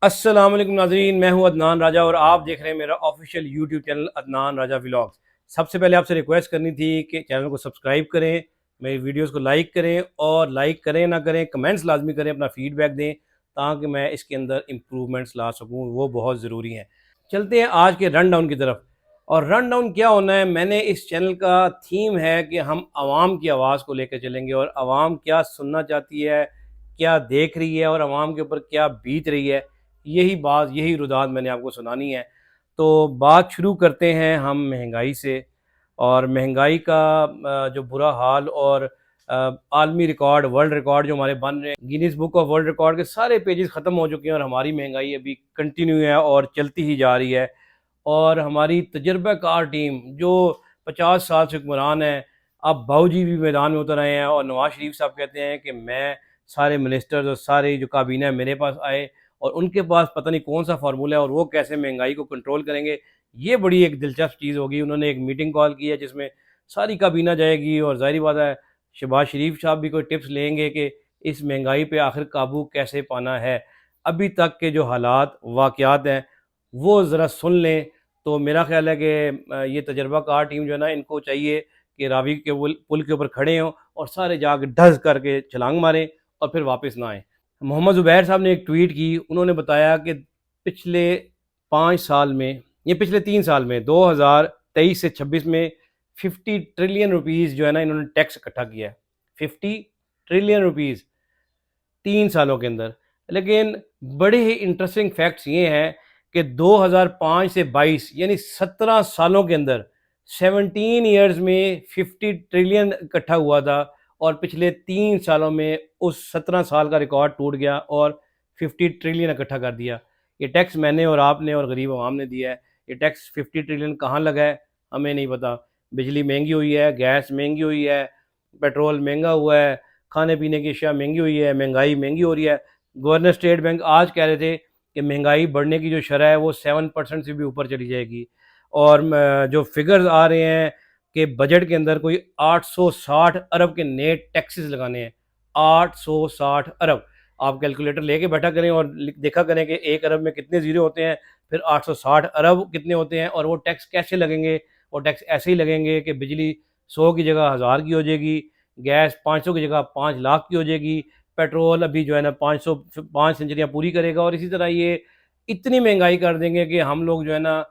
السلام علیکم ناظرین، میں ہوں عدنان راجہ اور آپ دیکھ رہے ہیں میرا آفیشیل یوٹیوب چینل عدنان راجہ ولاگز۔ سب سے پہلے آپ سے ریکویسٹ کرنی تھی کہ چینل کو سبسکرائب کریں، میری ویڈیوز کو لائک کریں، اور لائک کریں نہ کریں کمنٹس لازمی کریں، اپنا فیڈ بیک دیں تاکہ میں اس کے اندر امپرومنٹس لا سکوں، وہ بہت ضروری ہیں۔ چلتے ہیں آج کے رن ڈاؤن کی طرف۔ اور رن ڈاؤن کیا ہونا ہے، میں نے اس چینل کا تھیم ہے کہ ہم عوام کی آواز کو لے کے چلیں گے، اور عوام کیا سننا چاہتی ہے، کیا دیکھ رہی ہے، اور عوام کے اوپر کیا بیت رہی ہے، یہی بات، یہی رداد میں نے آپ کو سنانی ہے۔ تو بات شروع کرتے ہیں ہم مہنگائی سے، اور مہنگائی کا جو برا حال اور عالمی ریکارڈ، ورلڈ ریکارڈ جو ہمارے بن رہے ہیں، Guinness book of world record کے سارے پیجز ختم ہو چکے ہیں، اور ہماری مہنگائی ابھی کنٹینیو ہے اور چلتی ہی جا رہی ہے۔ اور ہماری تجربہ کار ٹیم جو 50 سال سے حکمران ہے، اب باؤ جی بھی میدان میں اتر آئے ہیں، اور نواز شریف صاحب کہتے ہیں کہ میں سارے منسٹرز اور سارے جو کابینہ ہے میرے پاس آئے، اور ان کے پاس پتہ نہیں کون سا فارمولہ ہے اور وہ کیسے مہنگائی کو کنٹرول کریں گے۔ یہ بڑی ایک دلچسپ چیز ہوگی۔ انہوں نے ایک میٹنگ کال کی ہے جس میں ساری کابینہ جائے گی، اور ظاہری بات ہے شہباز شریف صاحب بھی کوئی ٹپس لیں گے کہ اس مہنگائی پہ آخر قابو کیسے پانا ہے۔ ابھی تک کے جو حالات واقعات ہیں وہ ذرا سن لیں، تو میرا خیال ہے کہ یہ تجربہ کار ٹیم جو ہے نا، ان کو چاہیے کہ راوی کے پل کے اوپر کھڑے ہوں اور سارے جا کے ڈھس کر کے چھلانگ ماریں اور پھر واپس نہ آئیں۔ محمد زبیر صاحب نے ایک ٹویٹ کی، انہوں نے بتایا کہ پچھلے 5 سال میں، یہ پچھلے 3 سال میں، 2023 سے 26 میں 50 ٹریلین روپیز جو ہے نا انہوں نے ٹیکس اکٹھا کیا ہے۔ 50 ٹریلین روپیز 3 سالوں کے اندر۔ لیکن بڑے ہی انٹرسٹنگ فیکٹس یہ ہیں کہ 2005 سے 22 یعنی 17 سالوں کے اندر 17 ایئرز میں 50 ٹریلین اکٹھا ہوا تھا، اور پچھلے 3 سالوں میں اس 17 سال کا ریکارڈ ٹوٹ گیا اور 50 ٹریلین اکٹھا کر دیا۔ یہ ٹیکس میں نے اور آپ نے اور غریب عوام نے دیا ہے۔ یہ ٹیکس 50 ٹریلین کہاں لگا ہے ہمیں نہیں پتا۔ بجلی مہنگی ہوئی ہے، گیس مہنگی ہوئی ہے، پیٹرول مہنگا ہوا ہے، کھانے پینے کی اشیاء مہنگی ہوئی ہے، مہنگائی مہنگی ہو رہی ہے۔ گورنر اسٹیٹ بینک آج کہہ رہے تھے کہ مہنگائی بڑھنے کی جو شرح ہے وہ 7% سے بھی اوپر چلی جائے گی، اور جو فگرز آ رہے ہیں کہ بجٹ کے اندر کوئی 860 ارب کے نئے ٹیکسز لگانے ہیں۔ 860 ارب! آپ کیلکولیٹر لے کے بیٹھا کریں اور دیکھا کریں کہ 1 ارب میں کتنے زیرو ہوتے ہیں، پھر 860 ارب کتنے ہوتے ہیں، اور وہ ٹیکس کیسے لگیں گے۔ وہ ٹیکس ایسے ہی لگیں گے کہ بجلی 100 کی جگہ 1000 کی ہو جائے گی، گیس 500 کی جگہ 5 لاکھ کی ہو جائے گی، پیٹرول ابھی جو ہے نا 5 سینچریاں پوری کرے گا، اور اسی طرح یہ اتنی مہنگائی کر دیں گے کہ ہم لوگ جو ہے نا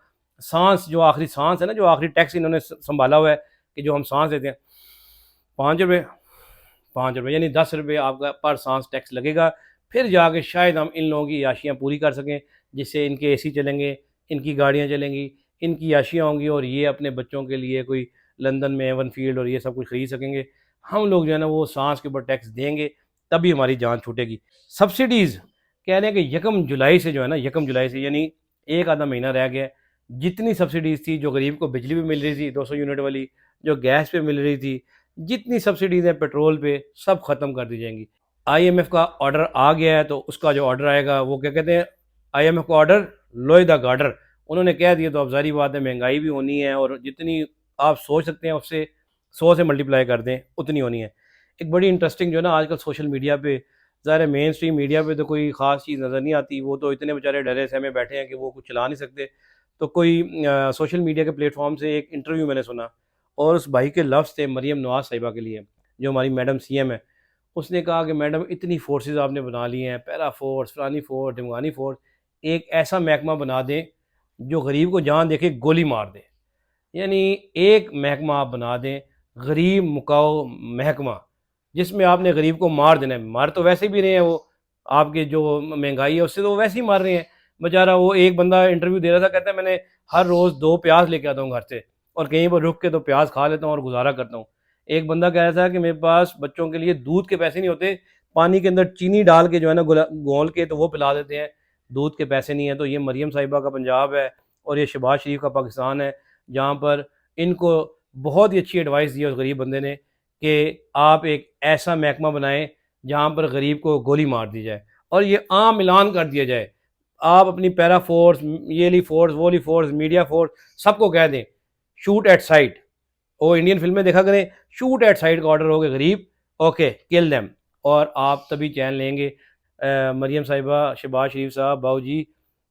سانس، جو آخری سانس ہے نا، جو آخری ٹیکس انہوں نے سنبھالا ہوا ہے کہ جو ہم سانس لیتے ہیں، 5 روپے، 5 روپے یعنی 10 روپے آپ کا پر سانس ٹیکس لگے گا۔ پھر جا کے شاید ہم ان لوگوں کی عیاشیاں پوری کر سکیں، جس سے ان کے اے سی چلیں گے، ان کی گاڑیاں چلیں گی، ان کی عیاشیاں ہوں گی، اور یہ اپنے بچوں کے لیے کوئی لندن میں ایون فیلڈ اور یہ سب کچھ خرید سکیں گے۔ ہم لوگ جو ہے نا وہ سانس کے اوپر ٹیکس دیں گے، تبھی ہماری جان چھوٹے گی۔ سبسڈیز کہہ رہے ہیں کہ 1 جولائی سے جو ہے نا، 1 جولائی سے یعنی ایک آدھا مہینہ رہ گیا، جتنی سبسڈیز تھی، جو غریب کو بجلی پہ مل رہی تھی 200 یونٹ والی، جو گیس پہ مل رہی تھی، جتنی سبسڈیز ہیں پیٹرول پہ، سب ختم کر دی جائیں گی۔ آئی ایم ایف کا آرڈر آ گیا ہے، تو اس کا جو آرڈر آئے گا وہ کیا کہتے ہیں، آئی ایم ایف کا آرڈر لوئے دا گارڈر، انہوں نے کہہ دیا، تو اب ظاہری بات ہے مہنگائی بھی ہونی ہے، اور جتنی آپ سوچ سکتے ہیں اس سے 100 سے ملٹیپلائی کر دیں اتنی ہونی ہے۔ ایک بڑی انٹرسٹنگ جو ہے نا آج کل سوشل میڈیا پہ، ظاہر ہے مین اسٹریم میڈیا پہ تو کوئی خاص چیز نظر نہیں آتی، وہ تو اتنے بیچارے ڈرے سہمے بیٹھے ہیں کہ وہ کچھ چلا نہیں سکتے۔ تو کوئی سوشل میڈیا کے پلیٹ فارم سے ایک انٹرویو میں نے سنا، اور اس بھائی کے لفظ تھے مریم نواز صاحبہ کے لیے، جو ہماری میڈم سی ایم ہے۔ اس نے کہا کہ میڈم اتنی فورسز آپ نے بنا لی ہیں، پیرا فورس، فلانی فورس، ڈھمکانی فورس، ایک ایسا محکمہ بنا دیں جو غریب کو جہاں دیکھے گولی مار دے۔ یعنی ایک محکمہ آپ بنا دیں، غریب مکاؤ محکمہ، جس میں آپ نے غریب کو مار دینا ہے۔ مار تو ویسے بھی رہے ہیں، وہ آپ کے جو مہنگائی ہے اس سے تو وہ ویسے ہی مار رہے ہیں۔ بیچارہ وہ ایک بندہ انٹرویو دے رہا تھا، کہتا ہے میں نے ہر روز 2 پیاز لے کے آتا ہوں گھر سے، اور کہیں پر رک کے تو پیاز کھا لیتا ہوں اور گزارا کرتا ہوں۔ ایک بندہ کہہ رہا تھا کہ میرے پاس بچوں کے لیے دودھ کے پیسے نہیں ہوتے، پانی کے اندر چینی ڈال کے جو ہے نا گھول کے تو وہ پلا دیتے ہیں، دودھ کے پیسے نہیں ہیں۔ تو یہ مریم صاحبہ کا پنجاب ہے، اور یہ شہباز شریف کا پاکستان ہے، جہاں پر ان کو بہت ہی اچھی ایڈوائس دی ہے اس غریب بندے نے کہ آپ ایک ایسا محکمہ بنائیں جہاں پر غریب کو گولی مار دی جائے، اور یہ عام اعلان کر دیا جائے۔ آپ اپنی پیرا فورس، یہ لی فورس، وہ لی فورس، میڈیا فورس، سب کو کہہ دیں شوٹ ایٹ سائٹ۔ وہ انڈین فلمیں دیکھا کریں، شوٹ ایٹ سائٹ کا آرڈر ہوگا غریب، اوکے کل دیم، اور آپ تبھی چین لیں گے۔ مریم صاحبہ، شہباز شریف صاحب، باؤ جی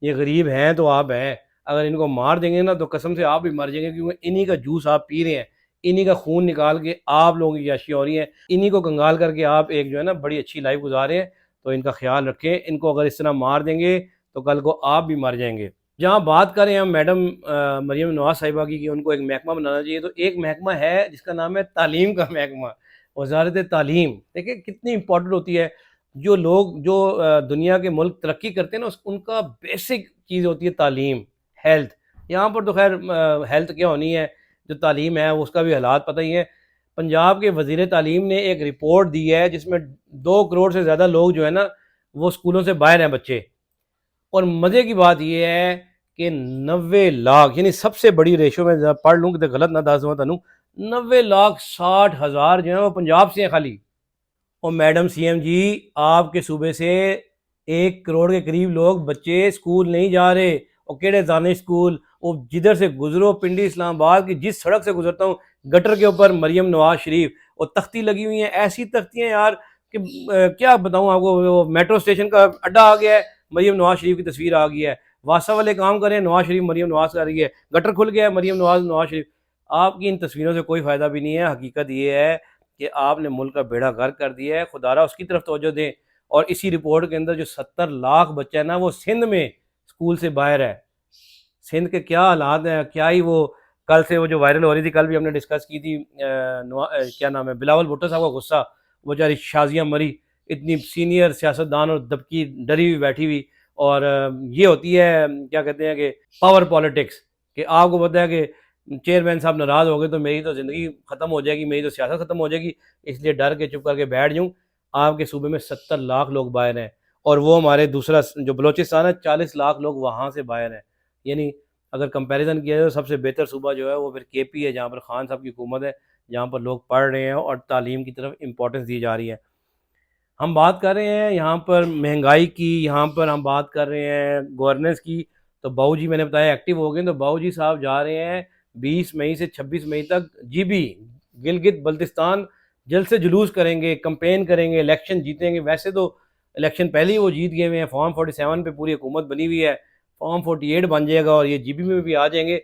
یہ غریب ہیں تو آپ ہیں، اگر ان کو مار دیں گے نا تو قسم سے آپ بھی مر جائیں گے، کیونکہ انہی کا جوس آپ پی رہے ہیں، انہی کا خون نکال کے آپ لوگوں کی عیاشی ہو رہی ہے، انہی کو کنگال کر کے آپ ایک جو ہے نا بڑی اچھی لائف گزار رہے ہیں، تو ان کا خیال رکھیں، ان کو اگر اس طرح مار دیں گے تو کل کو آپ بھی مر جائیں گے۔ جہاں بات کریں ہم میڈم مریم نواز صاحبہ کی کہ ان کو ایک محکمہ بنانا چاہیے، تو ایک محکمہ ہے جس کا نام ہے تعلیم کا محکمہ، وزارت تعلیم۔ دیکھیں کتنی امپورٹنٹ ہوتی ہے، جو لوگ جو دنیا کے ملک ترقی کرتے ہیں نا ان کا بیسک چیز ہوتی ہے تعلیم، ہیلتھ۔ یہاں پر تو خیر ہیلتھ کیا ہونی ہے، جو تعلیم ہے اس کا بھی حالات پتہ ہی ہے۔ پنجاب کے وزیر تعلیم نے ایک رپورٹ دی ہے جس میں 2 کروڑ سے زیادہ لوگ جو ہے نا وہ اسکولوں سے باہر ہیں بچے، اور مزے کی بات یہ ہے کہ 90 لاکھ، یعنی سب سے بڑی ریشو میں پڑھ لوں کہ غلط نہ دس دوں تنوں، 90,60,000 جو ہیں وہ پنجاب سے ہیں خالی۔ اور میڈم سی ایم جی آپ کے صوبے سے 1 کروڑ کے قریب لوگ بچے اسکول نہیں جا رہے، اور کیڑے دانش اسکول، وہ جدھر سے گزرو پنڈی اسلام آباد کی جس سڑک سے گزرتا ہوں گٹر کے اوپر مریم نواز شریف، اور تختی لگی ہوئی ہیں، ایسی تختیاں یار کہ کیا بتاؤں آپ کو، وہ میٹرو اسٹیشن کا اڈا آ گیا ہے، مریم نواز شریف کی تصویر آ گئی ہے، واسطہ والے کام کریں نواز شریف مریم نواز کر رہی ہے، گٹر کھل گیا ہے مریم نواز شریف۔ آپ کی ان تصویروں سے کوئی فائدہ بھی نہیں ہے، حقیقت یہ ہے کہ آپ نے ملک کا بیڑا غرق کر دیا ہے، خدا را اس کی طرف توجہ دیں۔ اور اسی رپورٹ کے اندر جو 70 لاکھ بچہ ہے نا وہ سندھ میں اسکول سے باہر ہے۔ سندھ کے کیا حالات ہیں، کیا ہی وہ کل سے وہ جو وائرل ہو رہی تھی، کل بھی ہم نے ڈسکس کی تھی، کیا نام ہے، بلاول بھٹو صاحب کا غصہ، وہ بیچاری شازیہ مری، اتنی سینئر سیاستدان اور دبکی ڈری ہوئی بیٹھی ہوئی، اور یہ ہوتی ہے کیا کہتے ہیں کہ پاور پالیٹکس، کہ آپ کو پتہ ہے کہ چیئرمین صاحب ناراض ہو گئے تو میری تو زندگی ختم ہو جائے گی، میری تو سیاست ختم ہو جائے گی، اس لیے ڈر کے چپ کر کے بیٹھ جاؤں۔ آپ کے صوبے میں 70 لاکھ لوگ باہر ہیں، اور وہ ہمارے دوسرا جو بلوچستان ہے 40 لاکھ لوگ وہاں سے باہر ہیں، یعنی اگر کمپیریزن کیا جائے تو سب سے بہتر صوبہ جو ہے وہ پھر کے پی ہے، جہاں پر خان صاحب کی حکومت ہے، جہاں پر لوگ پڑھ رہے ہیں اور تعلیم کی طرف امپورٹنس دی جا رہی ہے۔ ہم بات کر رہے ہیں یہاں پر مہنگائی کی، یہاں پر ہم بات کر رہے ہیں گورننس کی، تو باؤ جی میں نے بتایا ایکٹیو ہو گئے، تو باؤ جی صاحب جا رہے ہیں 20 مئی سے 26 مئی تک جی بی گلگت بلتستان جلد سے جلوس کریں گے، کمپین کریں گے، الیکشن جیتیں گے۔ ویسے تو الیکشن پہلے ہی وہ جیت گئے ہوئے ہیں، فارم 47 پہ پوری حکومت بنی ہوئی ہے، فارم 48 بن جائے گا اور یہ جی بی میں بھی آ جائیں گے،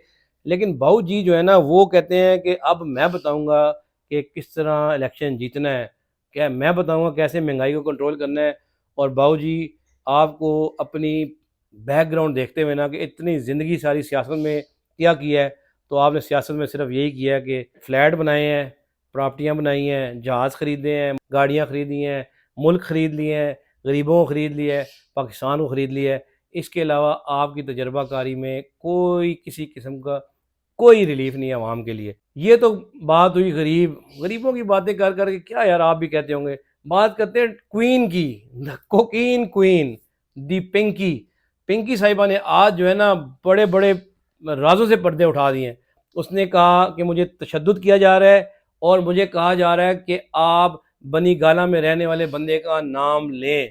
لیکن باؤ جی جو ہے نا وہ کہتے ہیں کہ اب میں بتاؤں گا کہ کس طرح الیکشن جیتنا ہے، کیا میں بتاؤں گا کیسے مہنگائی کو کنٹرول کرنا ہے۔ اور باؤ جی آپ کو اپنی بیک گراؤنڈ دیکھتے ہوئے نا کہ اتنی زندگی ساری سیاست میں کیا ہے، تو آپ نے سیاست میں صرف یہی کیا ہے کہ فلیٹ بنائے ہیں، پراپرٹیاں بنائی ہیں، جہاز خریدے ہیں، گاڑیاں خریدی ہیں، ملک خرید لیے ہیں، غریبوں کو خرید لیا ہے، پاکستان کو خرید لیا ہے۔ اس کے علاوہ آپ کی تجربہ کاری میں کوئی کسی قسم کا کوئی ریلیف نہیں ہے عوام کے لیے۔ یہ تو بات ہوئی غریبوں کی باتیں کر کر کے کیا یار آپ بھی کہتے ہوں گے۔ بات کرتے ہیں کوئین کی، کوکین کوئین، دی پنکی صاحبہ نے آج جو ہے نا بڑے بڑے رازوں سے پردے اٹھا دیے ہیں۔ اس نے کہا کہ مجھے تشدد کیا جا رہا ہے، اور مجھے کہا جا رہا ہے کہ آپ بنی گالہ میں رہنے والے بندے کا نام لیں۔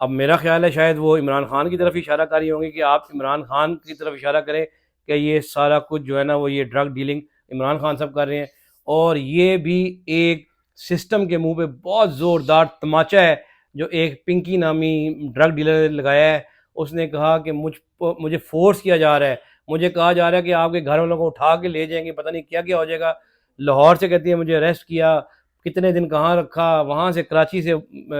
اب میرا خیال ہے شاید وہ عمران خان کی طرف اشارہ کاری ہوں گے کہ آپ عمران خان کی طرف اشارہ کریں کہ یہ سارا کچھ جو ہے نا وہ یہ ڈرگ ڈیلنگ عمران خان صاحب کر رہے ہیں، اور یہ بھی ایک سسٹم کے منہ پہ بہت زوردار تماچا ہے جو ایک پنکی نامی ڈرگ ڈیلر نے لگایا ہے۔ اس نے کہا کہ مجھے فورس کیا جا رہا ہے، مجھے کہا جا رہا ہے کہ آپ کے گھر والوں کو اٹھا کے لے جائیں گے، پتہ نہیں کیا کیا ہو جائے گا۔ لاہور سے کہتی ہے مجھے اریسٹ کیا، کتنے دن کہاں رکھا، وہاں سے کراچی سے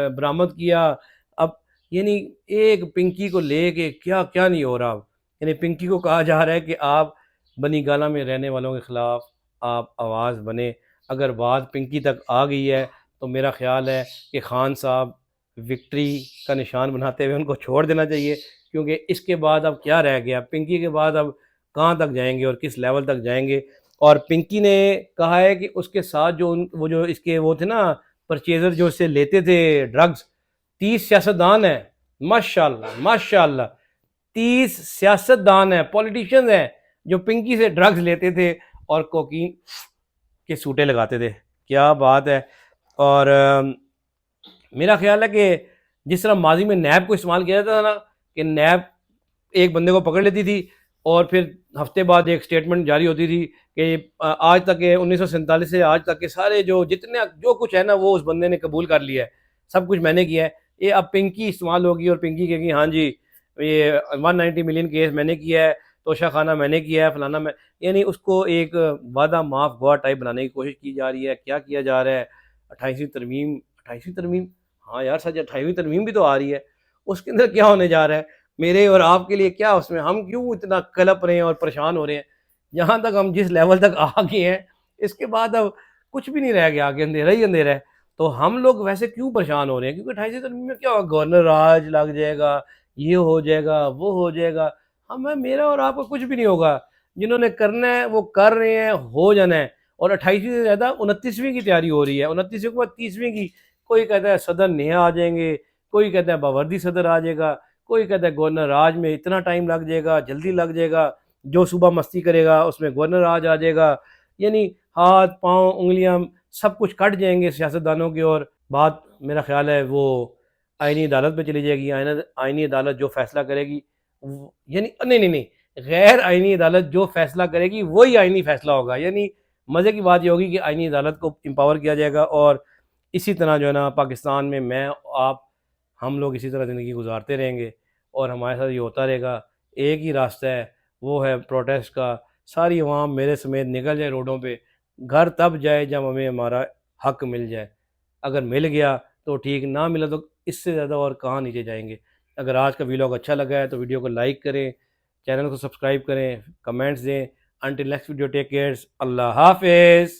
برآمد کیا۔ اب یعنی ایک پنکی کو لے کے کیا کیا نہیں ہو رہا، یعنی پنکی کو کہا جا رہا ہے کہ آپ بنی گالہ میں رہنے والوں کے خلاف آپ آواز بنیں۔ اگر بات پنکی تک آ گئی ہے تو میرا خیال ہے کہ خان صاحب وکٹری کا نشان بناتے ہوئے ان کو چھوڑ دینا چاہیے، کیونکہ اس کے بعد اب کیا رہ گیا، پنکی کے بعد اب کہاں تک جائیں گے اور کس لیول تک جائیں گے۔ اور پنکی نے کہا ہے کہ اس کے ساتھ وہ جو اس کے وہ تھے نا پرچیزر جو اس سے لیتے تھے ڈرگز، 30 سیاستدان ہیں، ماشاءاللہ ماشاءاللہ 30 سیاستدان ہیں، پولیٹیشنز ہیں جو پنکی سے ڈرگز لیتے تھے اور کوکین کے سوٹے لگاتے تھے۔ کیا بات ہے۔ اور میرا خیال ہے کہ جس طرح ماضی میں نیب کو استعمال کیا جاتا تھا نا، کہ نیب ایک بندے کو پکڑ لیتی تھی اور پھر ہفتے بعد ایک سٹیٹمنٹ جاری ہوتی تھی کہ آج تک کے 1947 سے آج تک کے سارے جو کچھ ہے نا وہ اس بندے نے قبول کر لیا ہے، سب کچھ میں نے کیا ہے۔ یہ اب پنکی استعمال ہوگی اور پنکی کہے گی ہاں جی یہ 190 ملین کیس میں نے کیا ہے، توشہ خانہ میں نے کیا ہے، فلانا میں، یعنی اس کو ایک وعدہ معاف گواہ ٹائپ بنانے کی کوشش کی جا رہی ہے. کیا کیا جا رہا ہے؟ 28ویں ترمیم، 28ویں ترمیم، ہاں یار سچ 28ویں ترمیم بھی تو آ رہی ہے، اس کے اندر کیا ہونے جا رہا ہے میرے اور آپ کے لیے؟ کیا اس میں ہم کیوں اتنا کلپ رہے ہیں اور پریشان ہو رہے ہیں؟ جہاں تک ہم جس لیول تک آ گئے ہیں اس کے بعد اب کچھ بھی نہیں رہ گیا، آگے اندھیرا ہی اندھیرا ہے. تو ہم لوگ ویسے کیوں پریشان ہو رہے ہیں؟ کیونکہ 28ویں ترمیم میں کیا ہوگا، گورنر راج لگ جائے گا، یہ ہو جائے گا، وہ ہو جائے گا. ہمیں میرا اور آپ کو کچھ بھی نہیں ہوگا، جنہوں نے کرنا ہے وہ کر رہے ہیں، ہو جانا ہے. اور 28ویں سے زیادہ 29ویں کی تیاری ہو رہی ہے، 29ویں کے بعد 30ویں کی. کوئی کہتا ہے صدر نیا آ جائیں گے، کوئی کہتا ہے باوردی صدر آ جائے گا، کوئی کہتا ہے گورنر راج میں اتنا ٹائم لگ جائے گا، جلدی لگ جائے گا، جو صبح مستی کرے گا اس میں گورنر راج آ جائے گا. یعنی ہاتھ پاؤں انگلیاں سب کچھ کٹ جائیں گے سیاستدانوں کے. اور بات میرا خیال ہے وہ آئینی عدالت پہ چلی جائے گی. آئینی عدالت جو فیصلہ کرے گی یعنی نہیں غیر آئینی عدالت جو فیصلہ کرے گی وہی آئینی فیصلہ ہوگا. یعنی مزے کی بات یہ ہوگی کہ آئینی عدالت کو امپاور کیا جائے گا، اور اسی طرح جو ہے نا پاکستان میں آپ ہم لوگ اسی طرح زندگی گزارتے رہیں گے اور ہمارے ساتھ یہ ہوتا رہے گا. ایک ہی راستہ ہے، وہ ہے پروٹیسٹ کا. ساری عوام میرے سمیت نکل جائے روڈوں پہ. گھر تب جائے جب ہمیں ہمارا حق مل جائے. اگر مل گیا تو ٹھیک، نہ ملا تو اس سے زیادہ اور کہاں نیچے جائیں گے. اگر آج کا ویلاگ اچھا لگا ہے تو ویڈیو کو لائک کریں، چینل کو سبسکرائب کریں، کمنٹس دیں. انٹل نیکسٹ ویڈیو، ٹیک کیئرز، اللہ حافظ.